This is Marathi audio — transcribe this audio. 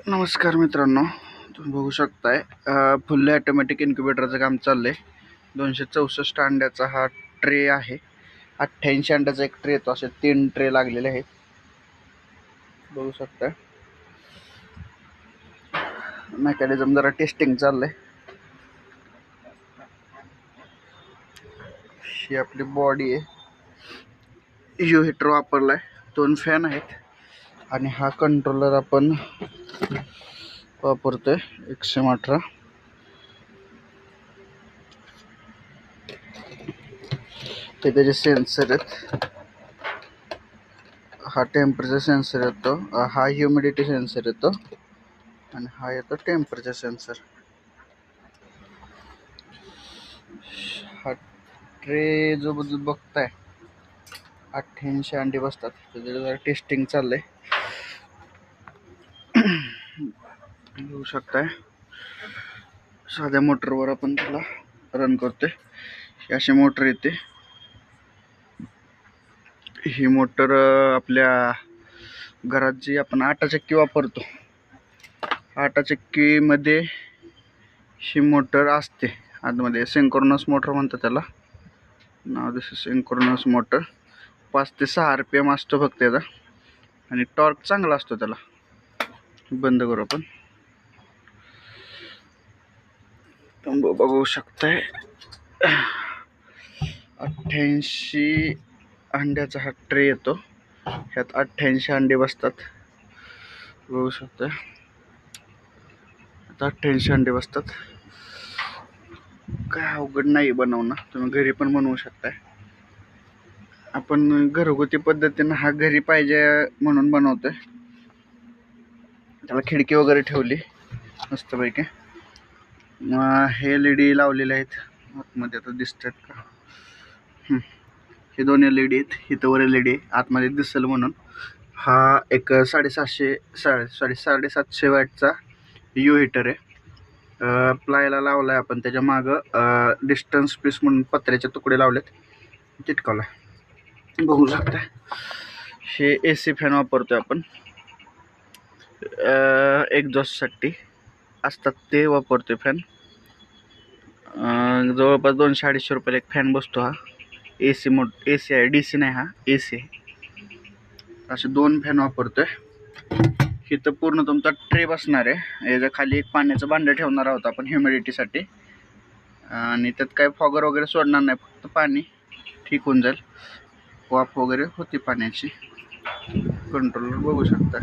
नमस्कार मित्रांनो, तुम्ही बघू शकताय फुल्ली ऑटोमॅटिक इन्क्युबेटरचं काम चाललंय. 264 अंड्याचा हा ट्रे आहे. 88 अंड्याचा एक ट्रे येतो. असे 3 ट्रे लागलेले आहेत, बघू शकताय. मेकॅनिझम जरा टेस्टिंग चाललंय. ही आपली बॉडी आहे. यू हीटर वापरलाय. 2 फॅन आहेत आणि हा कंट्रोलर आपण वापरतोय XM18. ते त्याचे सेन्सर आहेत. हा टेम्परेचर सेन्सर येतो, हा ह्युमिडिटी सेन्सर येतो आणि हा येतो टेम्परेचर सेन्सर. हा ट्रे जो बघताय 88 अंडी बसतात. त्याचं जरा टेस्टिंग चाललंय, बघू शकताय. साध्या मोटरवर आपण त्याला रन करतोय. ही अशी मोटर येते. ही मोटर आपल्या घरात जी आपण आटा चक्की वापरतो, आटा चक्कीमध्ये ही मोटर असते आतमध्ये. सिंक्रोनस मोटर म्हणतात त्याला, नाव दिस सिंक्रोनस मोटर. 5 ते 6 RPM असतो फक्त त्याचा आणि टॉर्क चांगला असतो त्याला. बंद करू आपण. बघू शकताय 88 अंड्याचा हा ट्रे येतो. ह्यात 88 अंडे बसतात, बघू शकताय. 88 अंडे बसतात. काय अवघड नाही बनवणं, तुम्ही घरी पण बनवू शकताय. आपण घरगुती पद्धतीनं हा घरी पाहिजे म्हणून बनवतोय. त्याला खिडकी वगैरे ठेवली मस्तपैकी. हे LED लावलेले आहेत आतमध्ये, आता दिसतात का? हे 2 LED आहेत. इथं वर LED आहे आतमध्ये दिसेल म्हणून. हा एक 750 वॅटचा यू हीटर आहे. प्लायला लावलाय आपण. त्याच्या मागं डिस्टन्स पीस म्हणून पत्र्याचे तुकडे लावलेत, चिटकावलाय, बघू शकताय. हे AC फॅन वापरतोय आपण. एक्झॉस्टसाठी असतात ते वापरतोय फॅन. जवळपास 200-250 रुपयाला एक फॅन बसतो. हा AC AC आहे, DC नाही, हा AC आहे. असे 2 फॅन वापरतोय. इथं पूर्ण तुमचा ट्रे बसणार आहे. याच्या खाली एक पाण्याचं भांडं ठेवणार आहोत आपण ह्युमिडिटीसाठी. आणि त्यात काय फॉगर वगैरे सोडणार नाही, फक्त पाणी ठीक होऊन जाईल. वाफ वगैरे होती पाण्याची. कंट्रोलर बघू शकता.